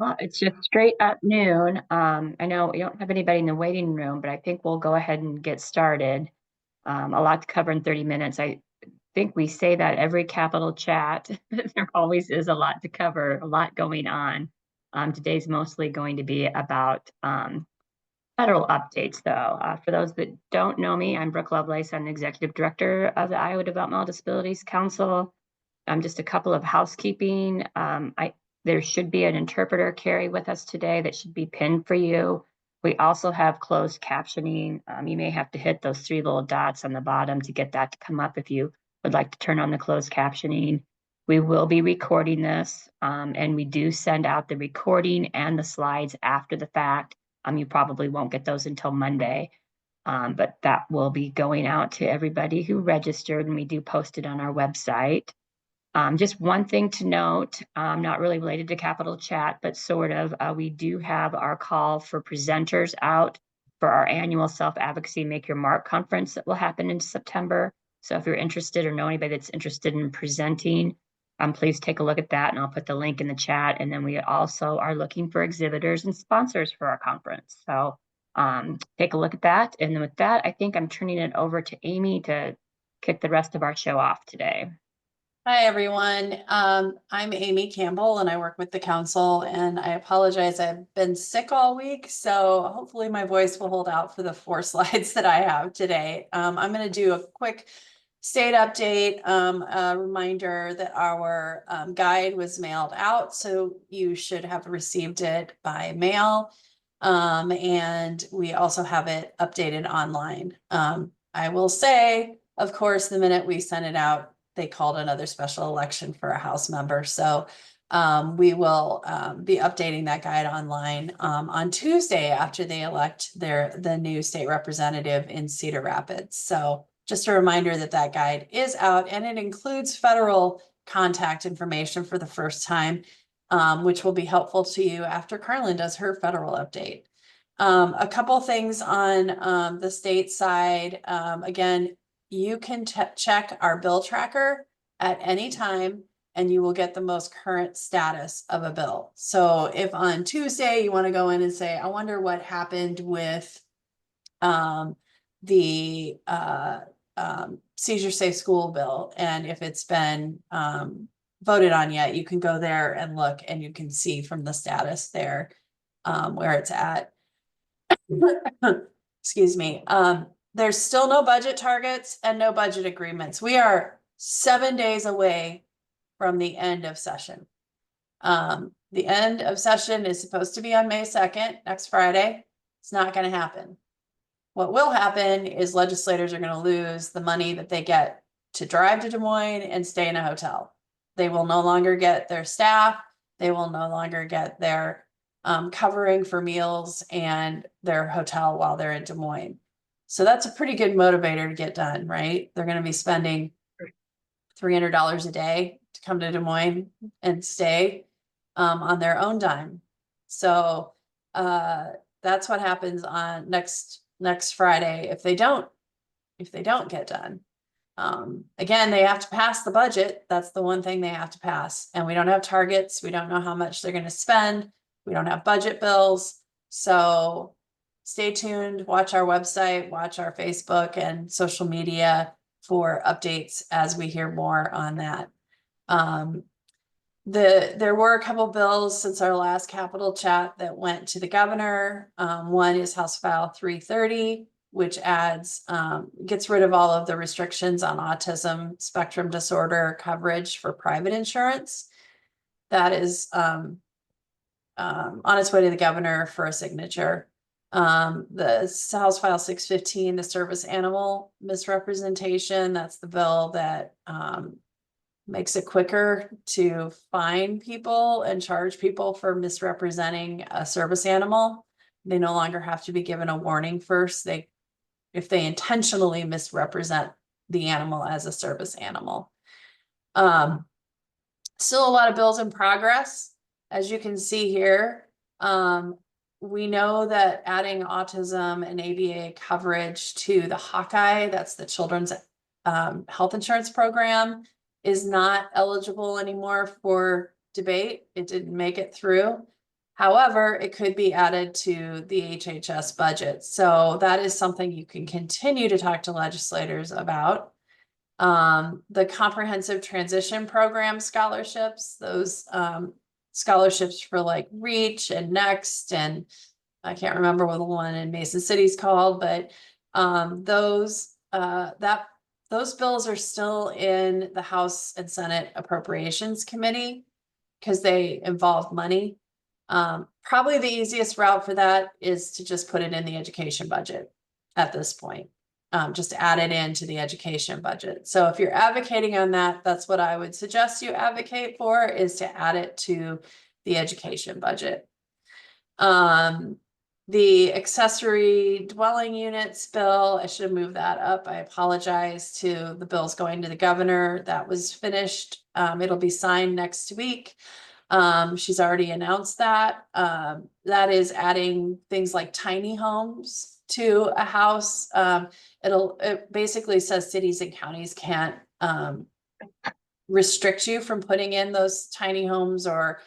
Well, it's just straight up noon. I know we don't have anybody in the waiting room, but I think we'll go ahead and get started. A lot to cover in 30 minutes. I think we say that every capital chat. There always is a lot to cover, a lot going on. Today's mostly going to be about federal updates, though. For those that don't know me, I'm Brooke Lovelace. I'm the Executive Director of the Iowa Developmental Disabilities Council. Just a couple of housekeeping. There should be an interpreter, Carrie, with us today that should be pinned for you. We also have closed captioning. You may have to hit those three little dots on the bottom to get that to come up if you would like to turn on the closed captioning. We will be recording this, and we do send out the recording and the slides after the fact. You probably won't get those until Monday, but that will be going out to everybody who registered, and we do post it on our website. Just one thing to note, not really related to Capital Chat, but sort of, we do have our call for presenters out for our annual Self-Advocacy Make Your Mark conference that will happen in September. So if you're interested or know anybody that's interested in presenting, please take a look at that, and I'll put the link in the chat. And then we also are looking for exhibitors and sponsors for our conference. So take a look at that. And then with that, I think I'm turning it over to Amy to kick the rest of our show off today. Hi, everyone. I'm Amy Campbell, and I work with the council, and I apologize. I've been sick all week, so hopefully my voice will hold out for the 4 slides that I have today. I'm going to do a quick state update, a reminder that our guide was mailed out, so you should have received it by mail, and we also have it updated online. I will say, of course, the minute we sent it out, they called another special election for a House member. So we will be updating that guide online on Tuesday after they elect the new state representative in Cedar Rapids. So just a reminder that that guide is out, and it includes federal contact information for the first time, which will be helpful to you after Carlin does her federal update. A couple things on the state side. Again, you can check our bill tracker at any time, and you will get the most current status of a bill. So if on Tuesday you want to go in and say, I wonder what happened with the seizure safe school bill, and if it's been voted on yet, you can go there and look, and you can see from the status there where it's at. Excuse me. There's still no budget targets and no budget agreements. We are 7 days away from the end of session. The end of session is supposed to be on May 2nd, next Friday. It's not going to happen. What will happen is legislators are going to lose the money that they get to drive to Des Moines and stay in a hotel. They will no longer get their staff. They will no longer get their covering for meals and their hotel while they're in Des Moines. So that's a pretty good motivator to get done, right? They're going to be spending $300 a day to come to Des Moines and stay on their own dime. So that's what happens on next Friday if they don't get done. Again, they have to pass the budget. That's the one thing they have to pass. And we don't have targets. We don't know how much they're going to spend. We don't have budget bills. So stay tuned, watch our website, watch our Facebook and social media for updates as we hear more on that. There were a couple bills since our last Capitol chat that went to the governor. One is House File 330, which gets rid of all of the restrictions on autism spectrum disorder coverage for private insurance. That is on its way to the governor for a signature. The House File 615, the service animal misrepresentation, that's the bill that makes it quicker to fine people and charge people for misrepresenting a service animal. They no longer have to be given a warning first. If they intentionally misrepresent the animal as a service animal. Still a lot of bills in progress. As you can see here, we know that adding autism and ABA coverage to the Hawkeye, that's the children's health insurance program, is not eligible anymore for debate. It didn't make it through. However, it could be added to the HHS budget. So that is something you can continue to talk to legislators about. The comprehensive transition program scholarships, those scholarships for like Reach and Next, and I can't remember what the one in Mason City is called, but those bills are still in the House and Senate Appropriations Committee because they involve money. Probably the easiest route for that is to just put it in the education budget at this point. Just add it into the education budget. So if you're advocating on that, that's what I would suggest you advocate for, is to add it to the education budget. The accessory dwelling units bill, I should have moved that up. I apologize to the bills going to the governor. That was finished. It'll be signed next week. She's already announced that. That is adding things like tiny homes to a house. It basically says cities and counties can't restrict you from putting in those tiny homes or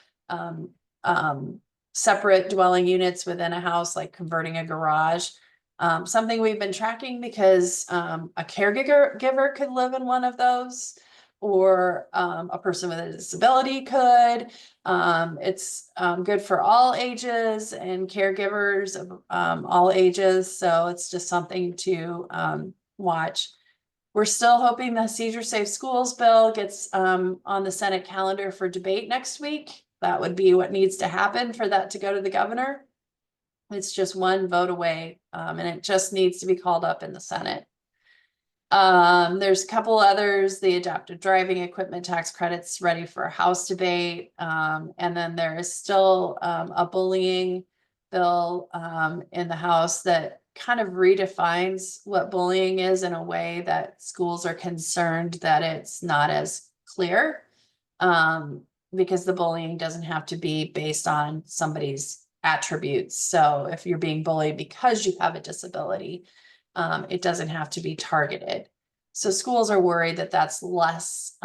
separate dwelling units within a house, like converting a garage. Something we've been tracking because a caregiver could live in one of those, or a person with a disability could. It's good for all ages and caregivers of all ages. So it's just something to watch. We're still hoping the Seizure Safe Schools bill gets on the Senate calendar for debate next week. That would be what needs to happen for that to go to the governor. It's just one vote away, and it just needs to be called up in the Senate. There's a couple others, the adaptive driving equipment tax credits ready for a House debate. And then there is still a bullying bill in the House that kind of redefines what bullying is in a way that schools are concerned that it's not as clear, because the bullying doesn't have to be based on somebody's attributes. So if you're being bullied because you have a disability, it doesn't have to be targeted. So schools are worried that that's less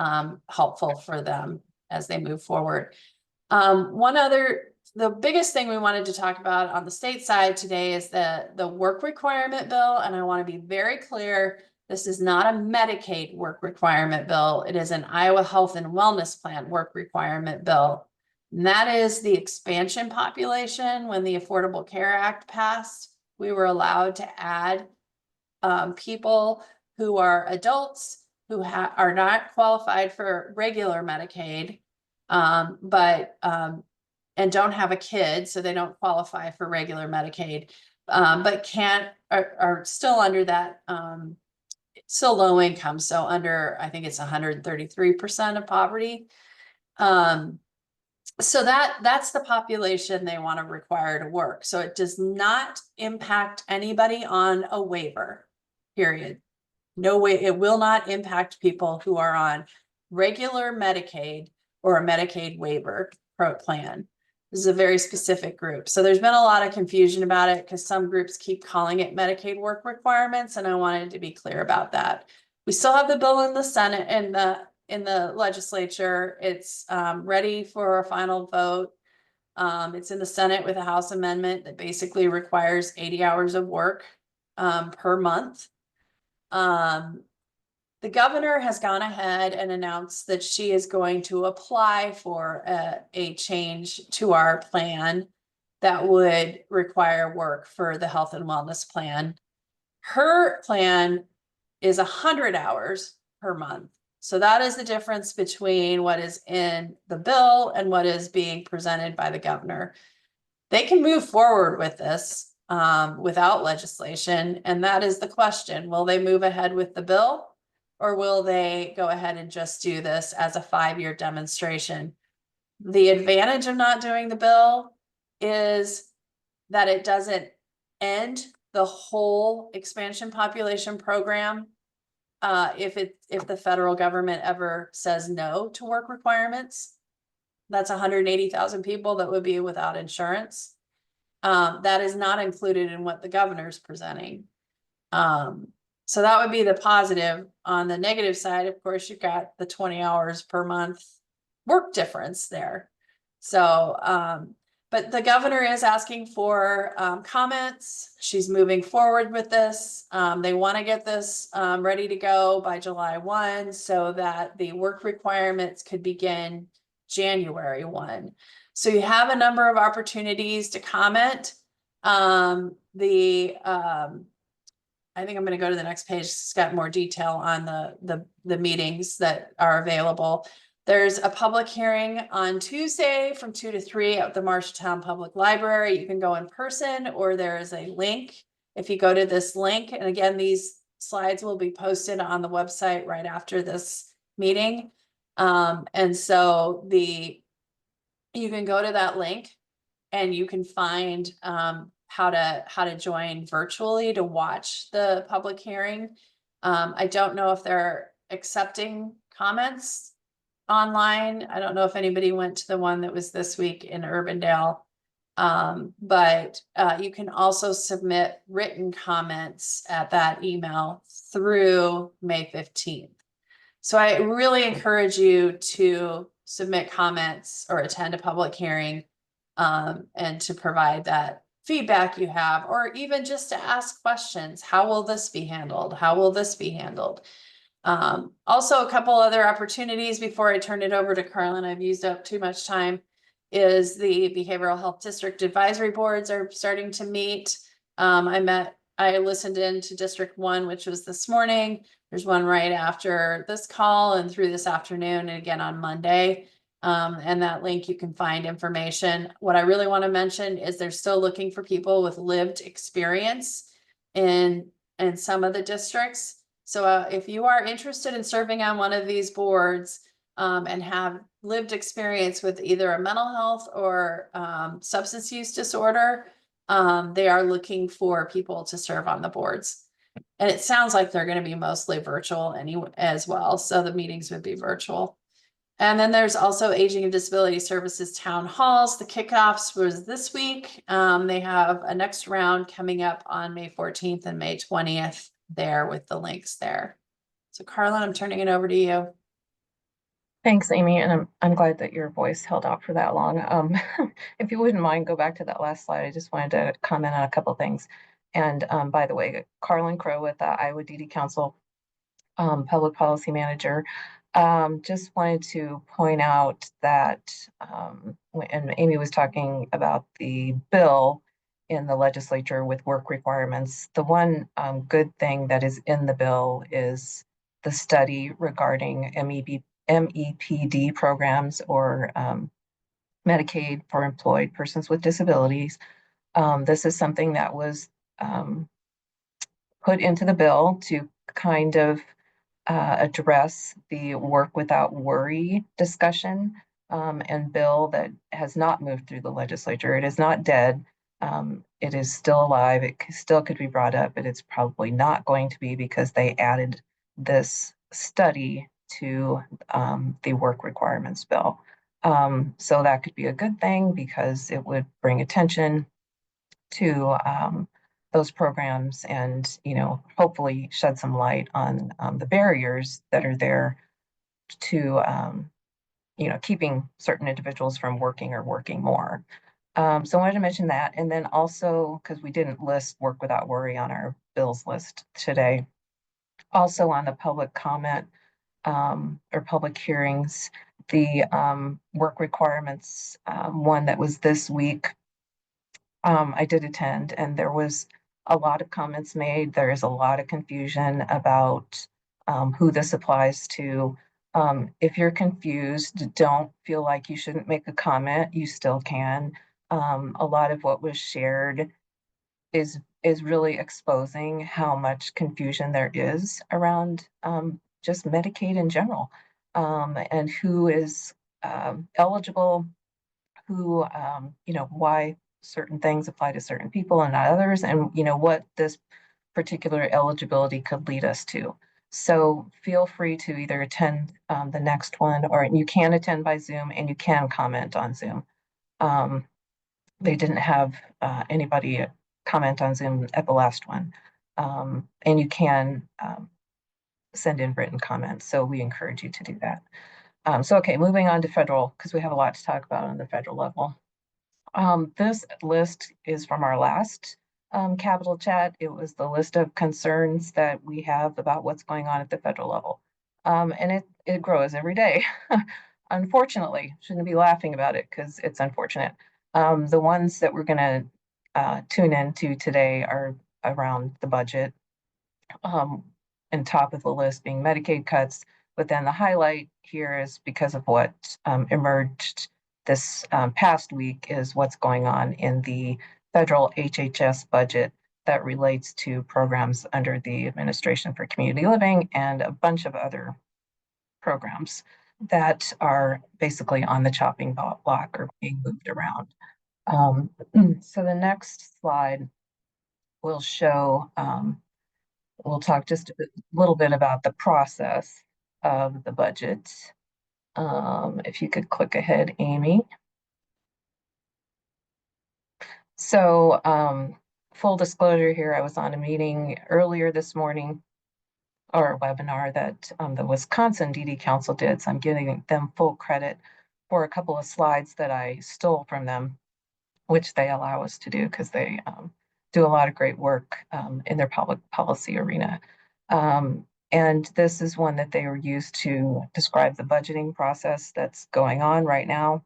helpful for them as they move forward. The biggest thing we wanted to talk about on the state side today is the work requirement bill. And I want to be very clear, this is not a Medicaid work requirement bill. It is an Iowa Health and Wellness Plan work requirement bill. And that is the expansion population. When the Affordable Care Act passed, we were allowed to add people who are adults who are not qualified for regular Medicaid, and don't have a kid, so they don't qualify for regular Medicaid, but are still under that, still low income, so under, I think it's 133% of poverty. So that's the population they want to require to work. So it does not impact anybody on a waiver, period. No way, it will not impact people who are on regular Medicaid or a Medicaid waiver plan. This is a very specific group. So there's been a lot of confusion about it because some groups keep calling it Medicaid work requirements, and I wanted to be clear about that. We still have the bill in the Senate and in the legislature. It's ready for a final vote. It's in the Senate with a House amendment that basically requires 80 hours of work per month. The governor has gone ahead and announced that she is going to apply for a change to our plan that would require work for the health and wellness plan. Her plan is 100 hours per month. So that is the difference between what is in the bill and what is being presented by the governor. They can move forward with this without legislation. And that is the question. Will they move ahead with the bill, or will they go ahead and just do this as a 5-year demonstration? The advantage of not doing the bill is that it doesn't end the whole expansion population program. If the federal government ever says no to work requirements, that's 180,000 people that would be without insurance. That is not included in what the governor's presenting. So that would be the positive. On the negative side, of course, you've got the 20 hours per month work difference there. So But the governor is asking for comments. She's moving forward with this. They want to get this ready to go by July 1 so that the work requirements could begin January 1. So you have a number of opportunities to comment. I think I'm going to go to the next page. It's got more detail on the meetings that are available. There's a public hearing on Tuesday from 2 to 3 at the Marshalltown Public Library. You can go in person, or there is a link. If you go to this link, and again, these slides will be posted on the website right after this meeting. And so you can go to that link and you can find how to join virtually to watch the public hearing. I don't know if they're accepting comments online. I don't know if anybody went to the one that was this week in Urbandale. But you can also submit written comments at that email through May 15th. So I really encourage you to submit comments or attend a public hearing and to provide that feedback you have, or even just to ask questions. How will this be handled? How will this be handled? Also, a couple other opportunities before I turn it over to Carlin, I've used up too much time, is the Behavioral Health District Advisory Boards are starting to meet. I listened in to District 1, which was this morning. There's one right after this call and through this afternoon and again on Monday. And that link, you can find information. What I really want to mention is they're still looking for people with lived experience in some of the districts. So if you are interested in serving on one of these boards and have lived experience with either a mental health or substance use disorder, they are looking for people to serve on the boards. And it sounds like they're going to be mostly virtual as well. So the meetings would be virtual. And then there's also Aging and Disability Services Town Halls. The kickoffs was this week. They have a next round coming up on May 14th and May 20th there with the links there. So Carlin, I'm turning it over to you. Thanks, Amy, and I'm glad that your voice held out for that long. If you wouldn't mind, go back to that last slide. I just wanted to comment on a couple things. And by the way, Carlin Crow with the Iowa DD Council, Public Policy Manager. Just wanted to point out that, and Amy was talking about the bill in the legislature with work requirements. The one good thing that is in the bill is the study regarding MEPD programs, or Medicaid for employed persons with disabilities. This is something that was put into the bill to kind of address the work without worry discussion and bill that has not moved through the legislature. It is not dead. It is still alive. It still could be brought up, but it's probably not going to be because they added this study to the work requirements bill. So that could be a good thing because it would bring attention to those programs and, hopefully shed some light on the barriers that are there to, keeping certain individuals from working or working more. So I wanted to mention that. And then also, because we didn't list work without worry on our bills list today, also on the public comment or public hearings, the work requirements one that was this week, I did attend, and there was a lot of comments made. There is a lot of confusion about who this applies to. If you're confused, don't feel like you shouldn't make a comment. You still can. A lot of what was shared is really exposing how much confusion there is around just Medicaid in general, and who is eligible, who why certain things apply to certain people and not others, and what this particular eligibility could lead us to. So feel free to either attend the next one, or you can attend by Zoom and you can comment on Zoom. They didn't have anybody comment on Zoom at the last one. And you can send in written comments. So we encourage you to do that. Okay, moving on to federal, because we have a lot to talk about on the federal level. This list is from our last capital chat. It was the list of concerns that we have about what's going on at the federal level. And it grows every day. Unfortunately, shouldn't be laughing about it because it's unfortunate. The ones that we're going to tune into today are around the budget, and top of the list being Medicaid cuts. But then the highlight here is because of what emerged this past week is what's going on in the federal HHS budget that relates to programs under the Administration for Community Living and a bunch of other programs that are basically on the chopping block or being moved around. So the next slide will show, we'll talk just a little bit about the process of the budget. If you could click ahead, Amy. So full disclosure here, I was on a meeting earlier this morning, or a webinar that the Wisconsin DD Council did. So I'm giving them full credit for a couple of slides that I stole from them, which they allow us to do because they do a lot of great work in their public policy arena. And this is one that they were used to describe the budgeting process that's going on right now.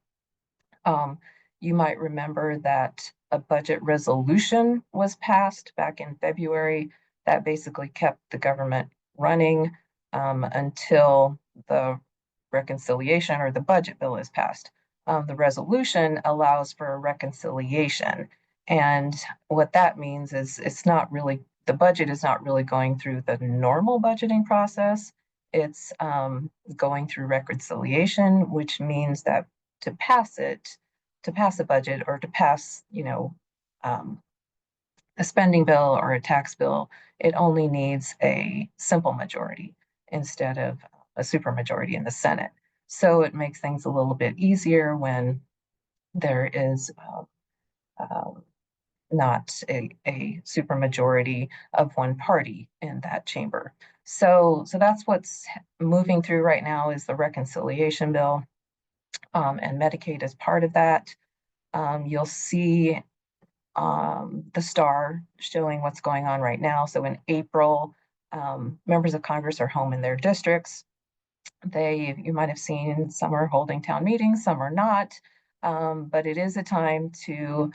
You might remember that a budget resolution was passed back in February that basically kept the government running until the reconciliation or the budget bill is passed. The resolution allows for a reconciliation. And what that means is it's not really, the budget is not really going through the normal budgeting process. It's going through reconciliation, which means that to pass a budget or to pass, a spending bill or a tax bill, it only needs a simple majority instead of a supermajority in the Senate. So it makes things a little bit easier when there is not a supermajority of one party in that chamber. So that's what's moving through right now is the reconciliation bill, and Medicaid is part of that. You'll see the star showing what's going on right now. So in April, members of Congress are home in their districts. You might have seen some are holding town meetings, some are not, but it is a time to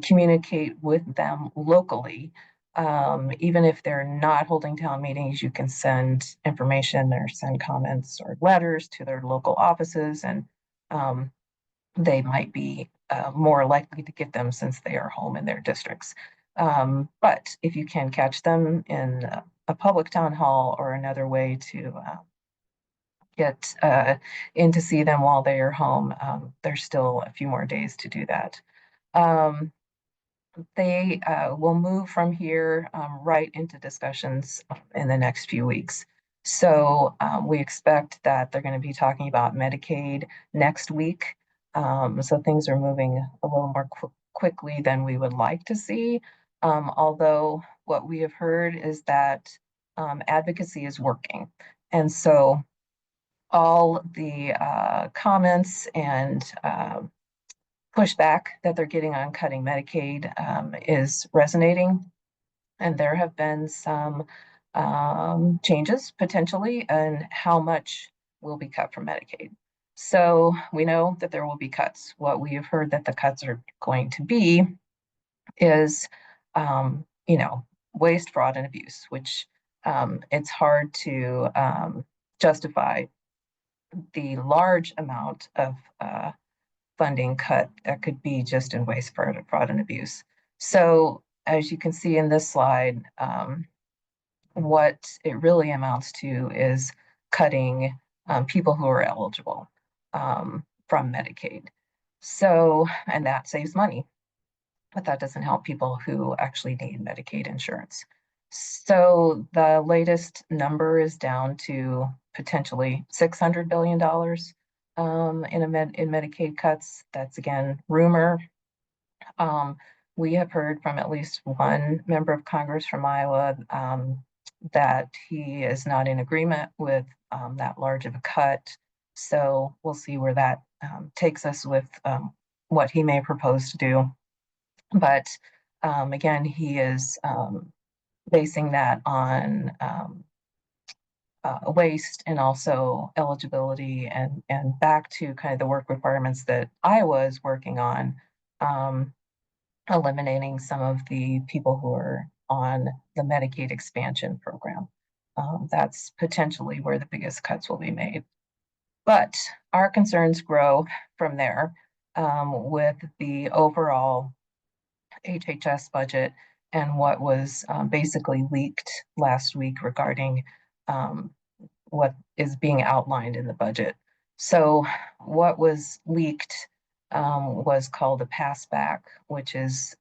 communicate with them locally. Even if they're not holding town meetings, you can send information or send comments or letters to their local offices, and they might be more likely to get them since they are home in their districts. But if you can catch them in a public town hall or another way to get in to see them while they are home, there's still a few more days to do that. They will move from here right into discussions in the next few weeks. So we expect that they're going to be talking about Medicaid next week. So things are moving a little more quickly than we would like to see. Although what we have heard is that advocacy is working. And so all the comments and pushback that they're getting on cutting Medicaid is resonating. And there have been some changes potentially in how much will be cut from Medicaid. So we know that there will be cuts. What we have heard that the cuts are going to be is, waste, fraud, and abuse, which it's hard to justify the large amount of funding cut that could be just in waste, fraud, and abuse. So as you can see in this slide, what it really amounts to is cutting people who are eligible from Medicaid. So, and that saves money, but that doesn't help people who actually need Medicaid insurance. So the latest number is down to potentially $600 billion in Medicaid cuts. That's again rumor. We have heard from at least one member of Congress from Iowa that he is not in agreement with that large of a cut. So we'll see where that takes us with what he may propose to do. But again, he is basing that on waste and also eligibility and back to kind of the work requirements that Iowa is working on, eliminating some of the people who are on the Medicaid expansion program. That's potentially where the biggest cuts will be made. But our concerns grow from there with the overall HHS budget and what was basically leaked last week regarding what is being outlined in the budget. So what was leaked was called a pass back, which is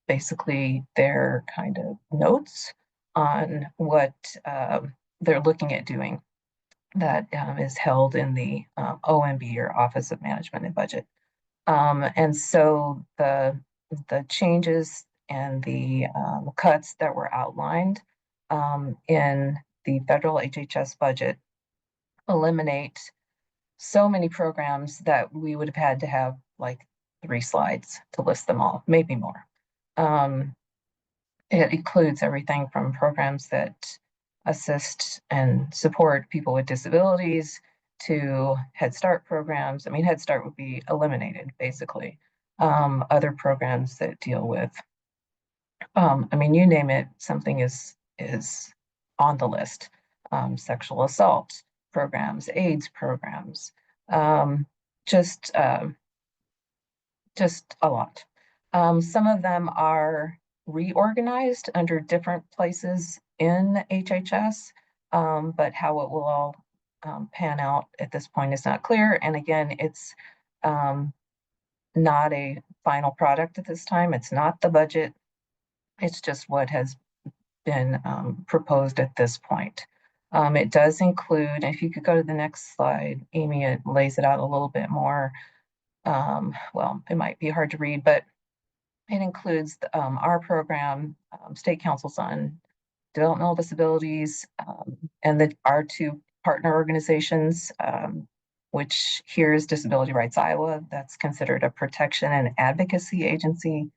basically their kind of notes on what they're looking at doing that is held in the OMB, or Office of Management and Budget. And so the changes and the cuts that were outlined in the federal HHS budget eliminate so many programs that we would have had to have like 3 slides to list them all, maybe more. It includes everything from programs that assist and support people with disabilities to Head Start programs. I mean, Head Start would be eliminated, basically. Other programs that deal with, I mean, you name it, something is on the list. Sexual assault programs, AIDS programs, just a lot. Some of them are reorganized under different places in HHS, but how it will all pan out at this point is not clear. And again, it's not a final product at this time. It's not the budget. It's just what has been proposed at this point. It does include, if you could go to the next slide, Amy, it lays it out a little bit more. Well, it might be hard to read, but it includes our program, State Councils on Developmental Disabilities, and our 2 partner organizations, which here is Disability Rights Iowa, that's considered a protection and advocacy agency,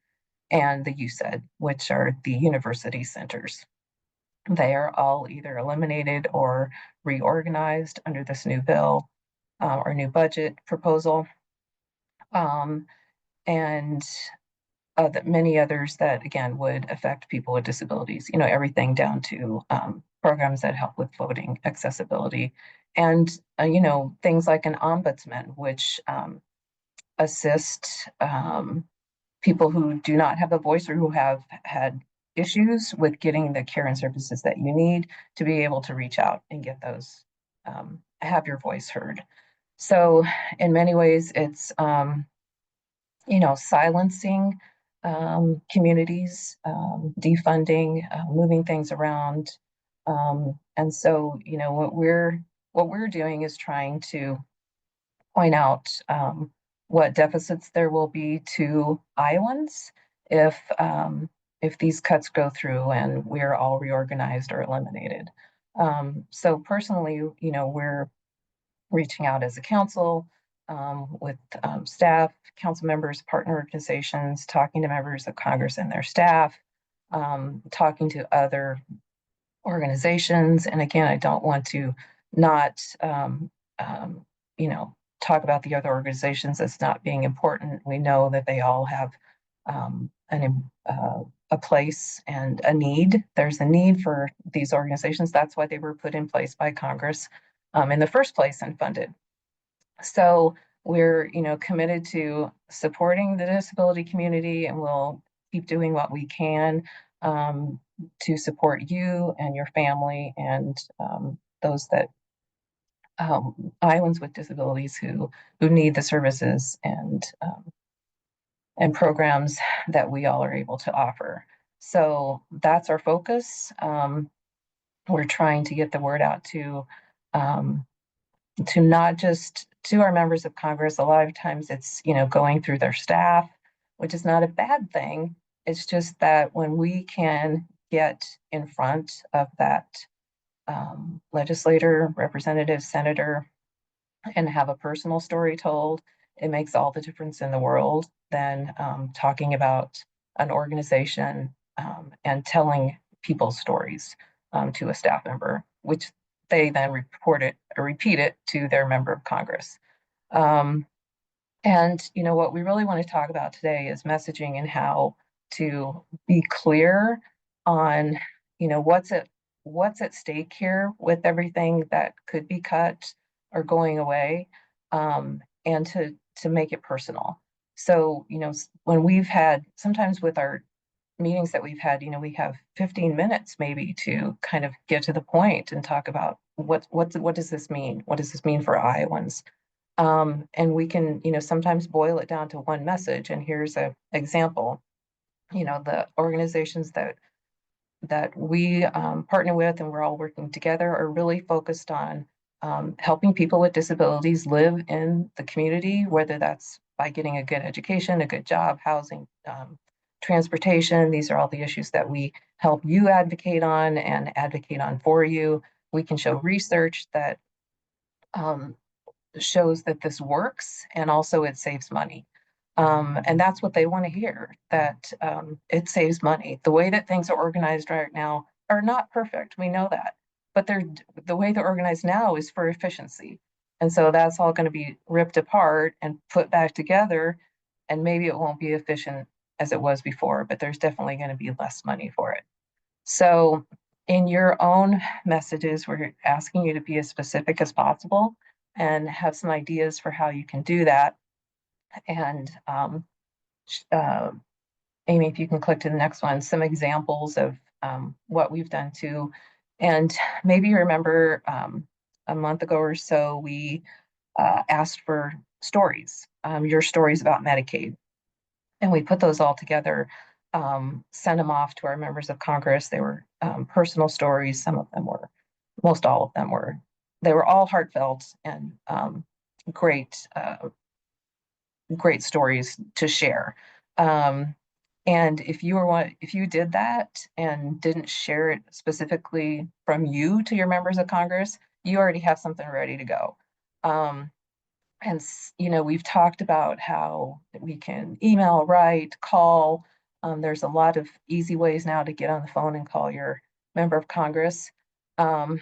and the USAID, which are the university centers. They are all either eliminated or reorganized under this new bill or new budget proposal. And many others that, again, would affect people with disabilities, you know, everything down to programs that help with voting accessibility. And, you know, things like an ombudsman, which assist people who do not have a voice or who have had issues with getting the care and services that you need to be able to reach out and get those, have your voice heard. So in many ways, it's, you know, silencing communities, defunding, moving things around. And so, you know, what we're doing is trying to point out what deficits there will be to Iowans if these cuts go through and we're all reorganized or eliminated. So personally, you know, we're reaching out as a council with staff, council members, partner organizations, talking to members of Congress and their staff, talking to other organizations. And again, I don't want to not, you know, talk about the other organizations as not being important. We know that they all have a place and a need. There's a need for these organizations. That's why they were put in place by Congress in the first place and funded. So we're, you know, committed to supporting the disability community, and we'll keep doing what we can to support you and your family and those that Iowans with disabilities who need the services and programs that we all are able to offer. So that's our focus. We're trying to get the word out to not just to our members of Congress. A lot of times it's, you know, going through their staff, which is not a bad thing. It's just that when we can get in front of that legislator, representative, senator, and have a personal story told, it makes all the difference in the world than talking about an organization and telling people's stories to a staff member, which they then report it or repeat it to their member of Congress. And what we really want to talk about today is messaging and how to be clear on what's at stake here with everything that could be cut or going away, and to make it personal. So when we've had, sometimes with our meetings that we've had, we have 15 minutes maybe to kind of get to the point and talk about what does this mean? What does this mean for Iowans? And we can, sometimes boil it down to one message. And here's an example. The organizations that we partner with and we're all working together are really focused on helping people with disabilities live in the community, whether that's by getting a good education, a good job, housing, transportation. These are all the issues that we help you advocate on and advocate on for you. We can show research that shows that this works and also it saves money. And that's what they want to hear, that it saves money. The way that things are organized right now are not perfect. We know that. But the way they're organized now is for efficiency. And so that's all going to be ripped apart and put back together. And maybe it won't be efficient as it was before, but there's definitely going to be less money for it. So in your own messages, we're asking you to be as specific as possible and have some ideas for how you can do that. And Amy, if you can click to the next one, some examples of what we've done too. And maybe you remember a month ago or so, we asked for stories, your stories about Medicaid. And we put those all together, sent them off to our members of Congress. They were personal stories. Some of them were, most all of them were, they were all heartfelt and great stories to share. And if you did that and didn't share it specifically from you to your members of Congress, you already have something ready to go. And we've talked about how we can email, write, call. There's a lot of easy ways now to get on the phone and call your member of Congress. And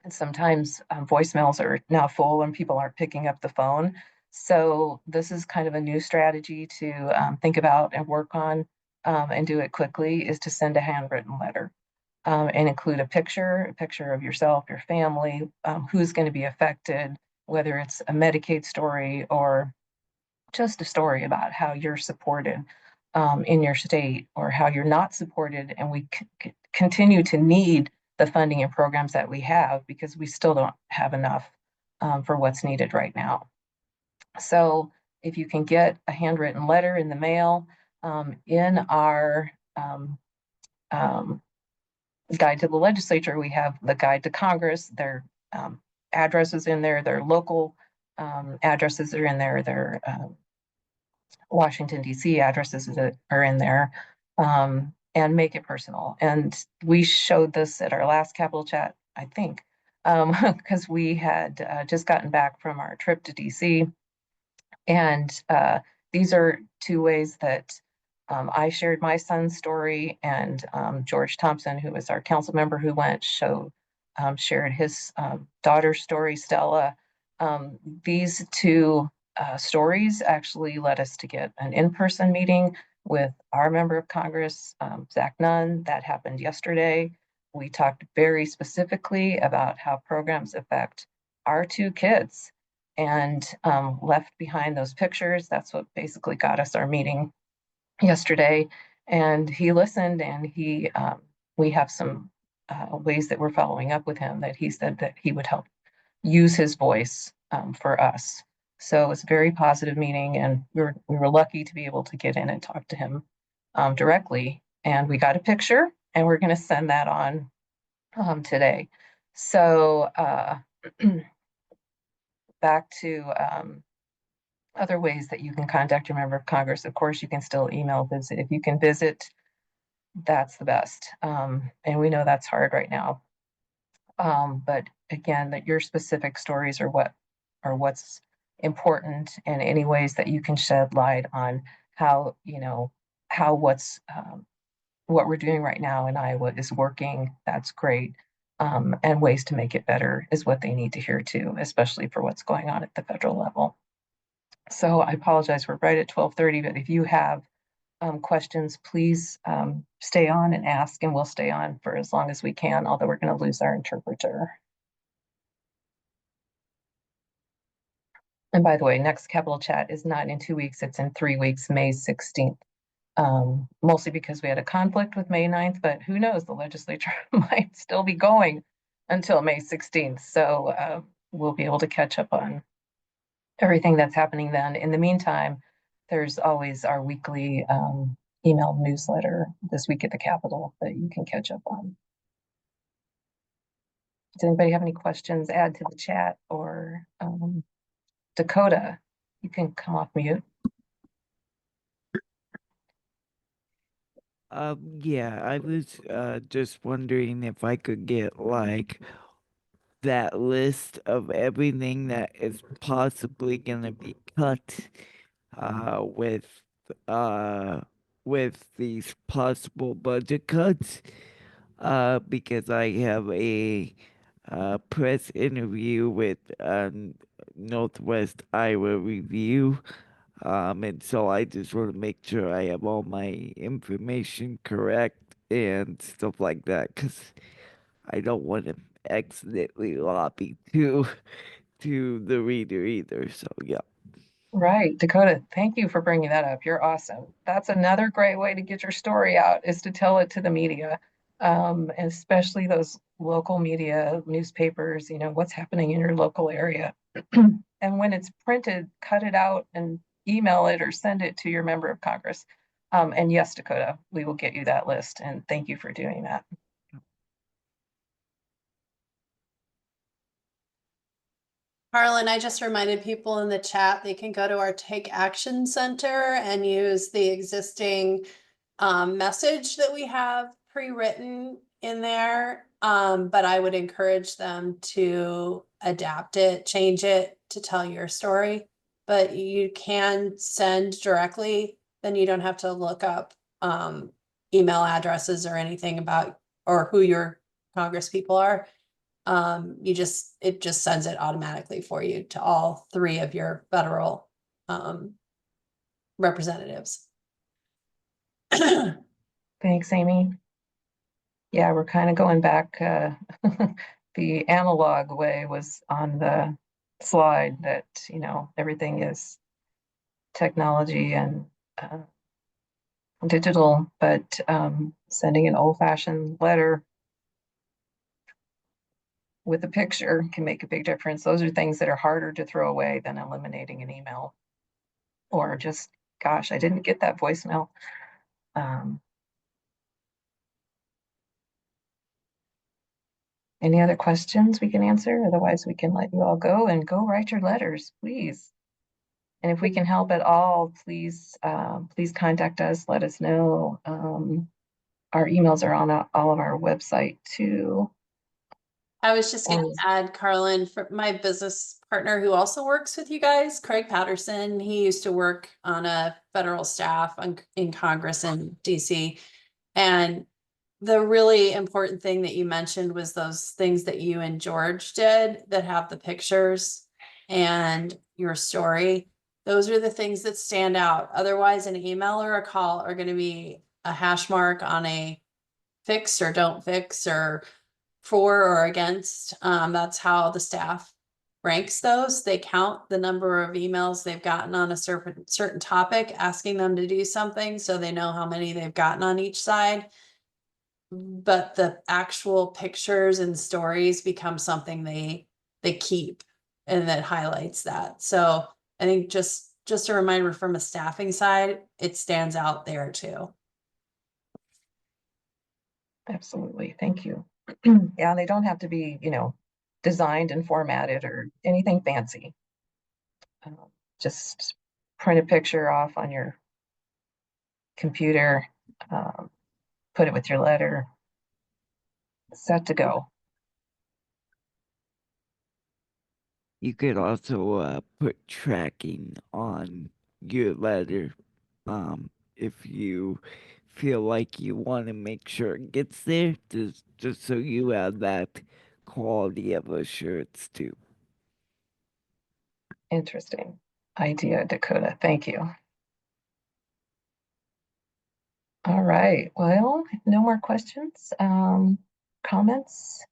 sometimes voicemails are now full and people aren't picking up the phone. So this is kind of a new strategy to think about and work on and do it quickly, is to send a handwritten letter and include a picture of yourself, your family, who's going to be affected, whether it's a Medicaid story or just a story about how you're supported in your state or how you're not supported. And we continue to need the funding and programs that we have because we still don't have enough for what's needed right now. So if you can get a handwritten letter in the mail, in our guide to the legislature, we have the guide to Congress. Their addresses in there, their local addresses are in there, their Washington, D.C. addresses that are in there, and make it personal. And we showed this at our last Capitol Chat, I think, because we had just gotten back from our trip to D.C. And these are two ways that I shared my son's story, and George Thompson, who was our council member who went, shared his daughter's story, Stella. These two stories actually led us to get an in-person meeting with our member of Congress, Zach Nunn. That happened yesterday. We talked very specifically about how programs affect our two kids and left behind those pictures. That's what basically got us our meeting yesterday. And he listened, and we have some ways that we're following up with him that he said that he would help use his voice for us. So it was a very positive meeting, and we were lucky to be able to get in and talk to him directly. And we got a picture, and we're going to send that on today. So back to other ways that you can contact your member of Congress. Of course, you can still email visit. If you can visit, that's the best. And we know that's hard right now. But again, that your specific stories are what's important, and any ways that you can shed light on how, how what we're doing right now in Iowa is working, that's great. And ways to make it better is what they need to hear too, especially for what's going on at the federal level. So I apologize, we're right at 12:30, but if you have questions, please stay on and ask, and we'll stay on for as long as we can, although we're going to lose our interpreter. And by the way, next Capital Chat is not in 2 weeks, it's in 3 weeks, May 16th. Mostly because we had a conflict with May 9th, but who knows, the legislature might still be going until May 16th. So we'll be able to catch up on everything that's happening then. In the meantime, there's always our weekly email newsletter, This Week at the Capitol, that you can catch up on. Does anybody have any questions? Add to the chat, or Dakota, you can come off mute. Yeah, I was just wondering if I could get like that list of everything that is possibly gonna be cut uh with uh with these possible budget cuts, because I have a press interview with Northwest Iowa Review. And so I just want to make sure I have all my information correct and stuff like that, because I don't want to accidentally lobby to the reader either. So yeah. Right, Dakota, thank you for bringing that up. You're awesome. That's another great way to get your story out, is to tell it to the media, especially those local media, newspapers, what's happening in your local area. And when it's printed, cut it out and email it or send it to your member of Congress. And yes, Dakota, we will get you that list. And thank you for doing that. Harlan, I just reminded people in the chat, they can go to our Take Action Center and use the existing message that we have pre-written in there. But I would encourage them to adapt it, change it to tell your story. But you can send directly, then you don't have to look up email addresses or anything about, or who your Congress people are. It just sends it automatically for you to all three of your federal representatives. Thanks, Amy. Yeah, we're kind of going back. The analog way was on the slide that, everything is technology and digital, but sending an old-fashioned letter with a picture can make a big difference. Those are things that are harder to throw away than eliminating an email, or just, gosh, I didn't get that voicemail. Any other questions we can answer? Otherwise, we can let you all go and go write your letters, please. And if we can help at all, please contact us. Let us know. Our emails are on all of our website too. I was just going to add, Carlin, for my business partner who also works with you guys, Craig Patterson. He used to work on a federal staff in Congress in DC. And the really important thing that you mentioned was those things that you and George did that have the pictures and your story. Those are the things that stand out. Otherwise, an email or a call are going to be a hash mark on a fix or don't fix or for or against. That's how the staff ranks those. They count the number of emails they've gotten on a certain topic, asking them to do something, so they know how many they've gotten on each side. But the actual pictures and stories become something they keep, and that highlights that. So I think just a reminder from a staffing side, it stands out there too. Absolutely, thank you. Yeah, they don't have to be, designed and formatted or anything fancy. Just print a picture off on your computer, put it with your letter, set to go. you could also put tracking on your letter if you feel like you want to make sure it gets there, just so you have that quality of assurance too. Interesting idea, Dakota. Thank you. All right. Well, no more questions, comments.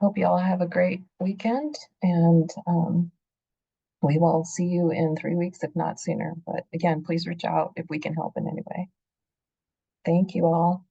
Hope you all have a great weekend, and we will see you in 3 weeks, if not sooner. But again, please reach out if we can help in any way. Thank you all.